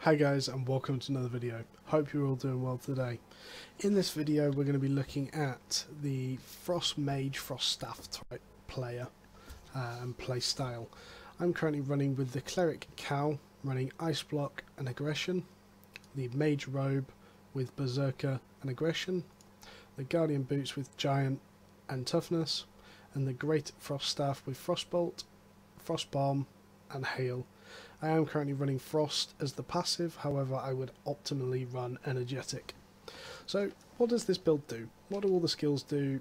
Hi guys, and welcome to another video. Hope you're all doing well today. In this video we're going to be looking at the Frost Mage, Frost Staff type player and play style. I'm currently running with the Cleric Cow, running Ice Block and Aggression, the Mage Robe with Berserker and Aggression, the Guardian Boots with Giant and Toughness, and the Great Frost Staff with Frostbolt, Frost Bomb and Hail. I am currently running Frost as the passive, however I would optimally run Energetic. So what does this build do? What do all the skills do?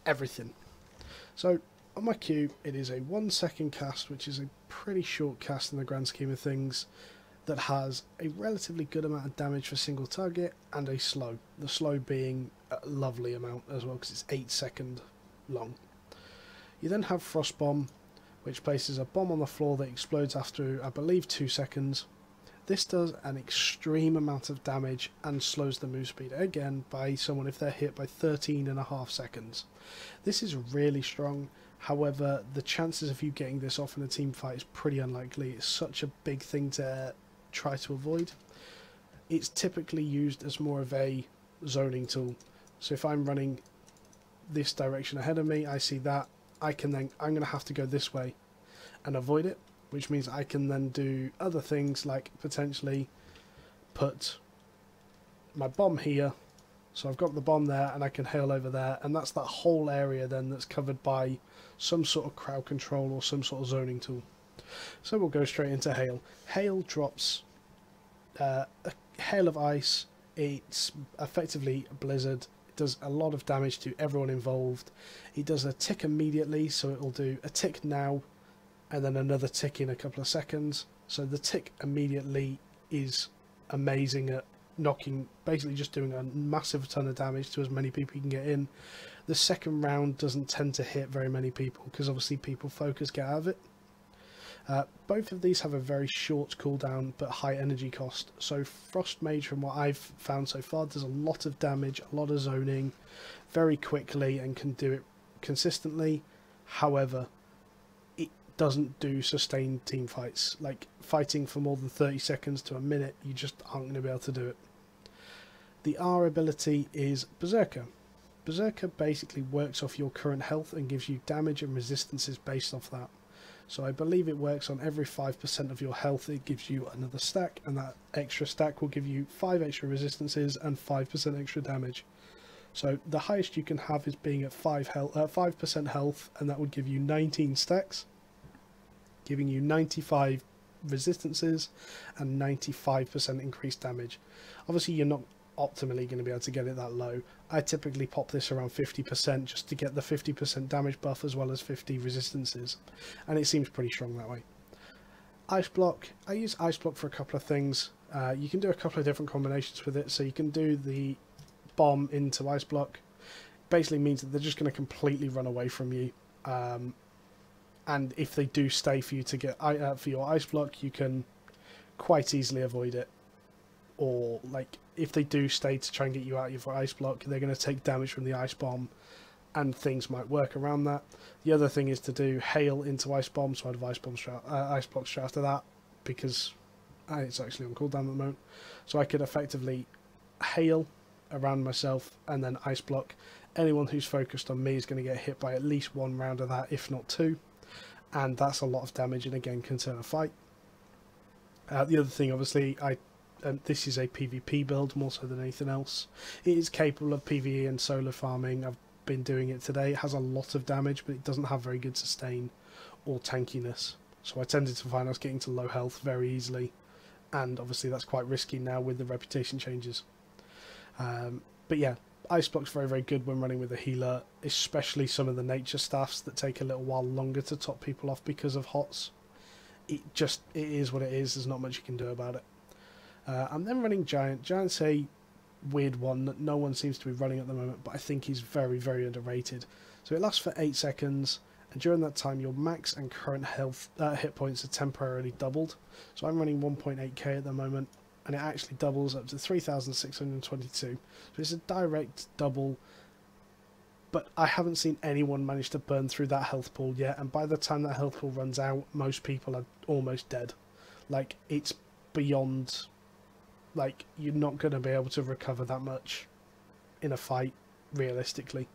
Everything. So on my Q it is a 1 second cast, which is a pretty short cast in the grand scheme of things, that has a relatively good amount of damage for single target and a slow. The slow being a lovely amount as well because it's 8 seconds long. You then have Frost Bomb, which places a bomb on the floor that explodes after, I believe, 2 seconds. This does an extreme amount of damage and slows the move speed, again, by someone if they're hit by 13.5 seconds. This is really strong, however, the chances of you getting this off in a team fight is pretty unlikely. It's such a big thing to try to avoid. It's typically used as more of a zoning tool. So if I'm running this direction ahead of me, I see that, I'm going to have to go this way and avoid it, which means I can then do other things like potentially put my bomb here, so I've got the bomb there and I can hail over there, and that's that whole area then that's covered by some sort of crowd control or some sort of zoning tool. So we'll go straight into Hail. Hail drops a hail of ice. It's effectively a blizzard. Does a lot of damage to everyone involved. It does a tick immediately, so it will do a tick now and then another tick in a couple of seconds. So the tick immediately is amazing at knocking, basically just doing a massive ton of damage to as many people you can get in. The second round doesn't tend to hit very many people because obviously people focus, get out of it. Both of these have a very short cooldown but high energy cost. So Frost Mage, from what I've found so far, does a lot of damage, a lot of zoning very quickly and can do it consistently. However, it doesn't do sustained team fights. Like fighting for more than 30 seconds to a minute, you just aren't going to be able to do it. The R ability is Berserker. Berserker basically works off your current health and gives you damage and resistances based off that. So I believe it works on every 5% of your health, it gives you another stack, and that extra stack will give you 5 extra resistances and 5% extra damage. So the highest you can have is being at 5% health, and that would give you 19 stacks, giving you 95 resistances and 95% increased damage. Obviously you're not optimally going to be able to get it that low. I typically pop this around 50% just to get the 50% damage buff as well as 50 resistances, and it seems pretty strong that way. Ice Block, I use Ice Block for a couple of things. You can do a couple of different combinations with it, so you can do the bomb into Ice Block. Basically means that they're just going to completely run away from you, and if they do stay for you to get for your Ice Block, you can quite easily avoid it. Or like if they do stay to try and get you out of your Ice Block, they're going to take damage from the Ice Bomb, and things might work around that. The other thing is to do Hail into Ice Bomb, so I'd have Ice Block straight after that, because it's actually on cooldown at the moment. So I could effectively Hail around myself and then Ice Block. Anyone who's focused on me is going to get hit by at least 1 round of that, if not 2, and that's a lot of damage and again can turn a fight. The other thing, obviously, this is a PvP build more so than anything else. It is capable of PvE and solo farming. I've been doing it today. It has a lot of damage, but it doesn't have very good sustain or tankiness. So I tended to find I was getting to low health very easily, and obviously that's quite risky now with the reputation changes. But yeah, Ice Block's very, very good when running with a healer, especially some of the nature staffs that take a little while longer to top people off because of HOTS. It is what it is. There's not much you can do about it. I'm then running Giant. Giant's a weird one that no one seems to be running at the moment, but I think he's very, very underrated. So it lasts for 8 seconds, and during that time your max and current health hit points are temporarily doubled. So I'm running 1.8k at the moment, and it actually doubles up to 3,622. So it's a direct double, but I haven't seen anyone manage to burn through that health pool yet, and by the time that health pool runs out, most people are almost dead. Like, it's beyond, like, you're not going to be able to recover that much in a fight, realistically.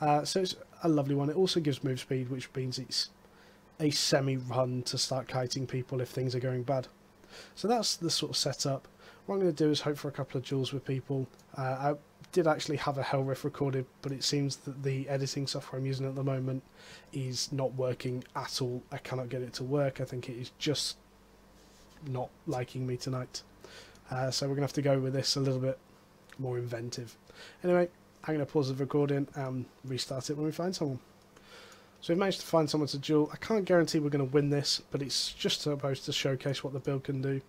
So it's a lovely one. It also gives move speed, which means it's a semi-run to start kiting people if things are going bad. So that's the sort of setup. What I'm going to do is hope for a couple of duels with people. I did actually have a Hell Riff recorded, but it seems that the editing software I'm using at the moment is not working at all. I cannot get it to work. I think it is just not liking me tonight. So we're going to have to go with this a little bit more inventive. Anyway, I'm going to pause the recording and restart it when we find someone. So we've managed to find someone to duel. I can't guarantee we're going to win this, but it's just supposed to showcase what the build can do.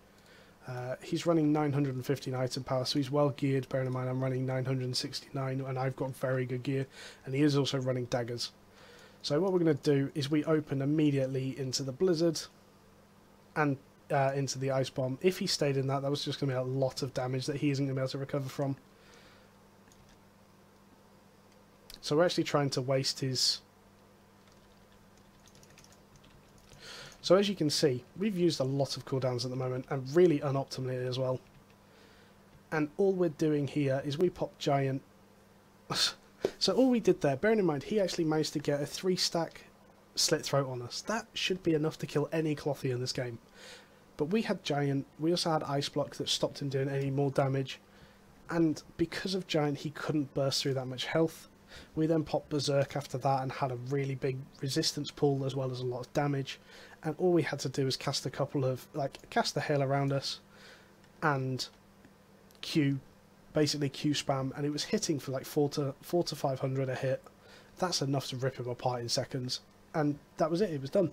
He's running 915 item power, so he's well geared. Bearing in mind I'm running 969 and I've got very good gear, and he is also running daggers. So what we're going to do is we open immediately into the blizzard and into the ice bomb. If he stayed in that was just going to be a lot of damage that he isn't going to be able to recover from. So we're actually trying to waste his... So as you can see, we've used a lot of cooldowns at the moment, and really unoptimally as well. And all we're doing here is we pop giant... So all we did there, bearing in mind he actually managed to get a 3-stack slit throat on us. That should be enough to kill any clothy in this game. But we had giant, we also had ice block that stopped him doing any more damage. And because of giant he couldn't burst through that much health. We then popped berserk after that and had a really big resistance pool as well as a lot of damage. And all we had to do was cast a couple of, cast the hail around us and basically Q spam, and it was hitting for like 4 to 500 a hit. That's enough to rip him apart in seconds. And that was it, it was done.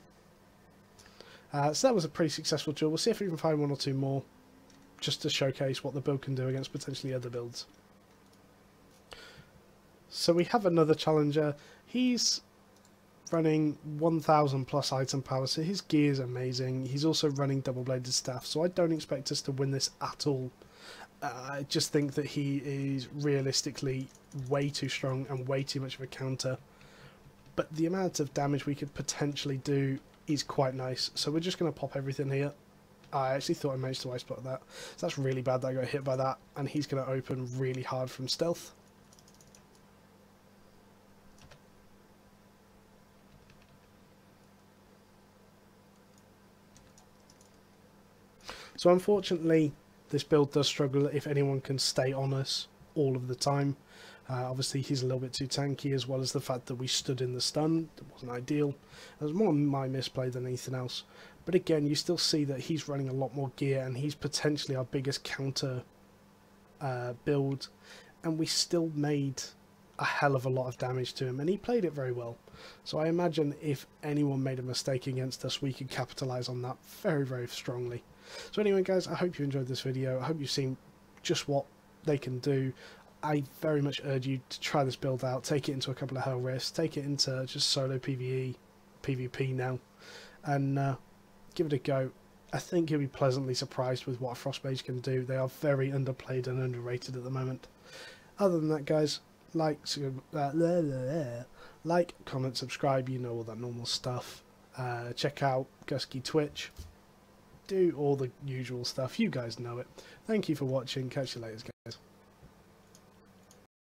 So that was a pretty successful duel. We'll see if we can find one or two more, just to showcase what the build can do against potentially other builds. So we have another challenger. He's running 1000 plus item power, so his gear is amazing. He's also running double bladed staff, so I don't expect us to win this at all. I just think that he is realistically way too strong and way too much of a counter. But the amount of damage we could potentially do is quite nice, so we're just going to pop everything here. I actually thought I managed to ice block that, so that's really bad that I got hit by that, and he's going to open really hard from stealth. So unfortunately, this build does struggle if anyone can stay on us all of the time. Obviously, he's a little bit too tanky, as well as the fact that we stood in the stun. It wasn't ideal. It was more my misplay than anything else. But again, you still see that he's running a lot more gear, and he's potentially our biggest counter build. And we still made a hell of a lot of damage to him, and he played it very well. So I imagine if anyone made a mistake against us, we could capitalise on that very, very strongly. So anyway guys, I hope you enjoyed this video. I hope you've seen just what they can do. I very much urge you to try this build out, take it into a couple of Hell Rifts, take it into just solo PvE, PvP now, and give it a go. I think you'll be pleasantly surprised with what a Frost Mage can do. They are very underplayed and underrated at the moment. Other than that guys, like, comment, subscribe, you know all that normal stuff. Check out Guskey Twitch. Do all the usual stuff, you guys know it. Thank you for watching, catch you later guys.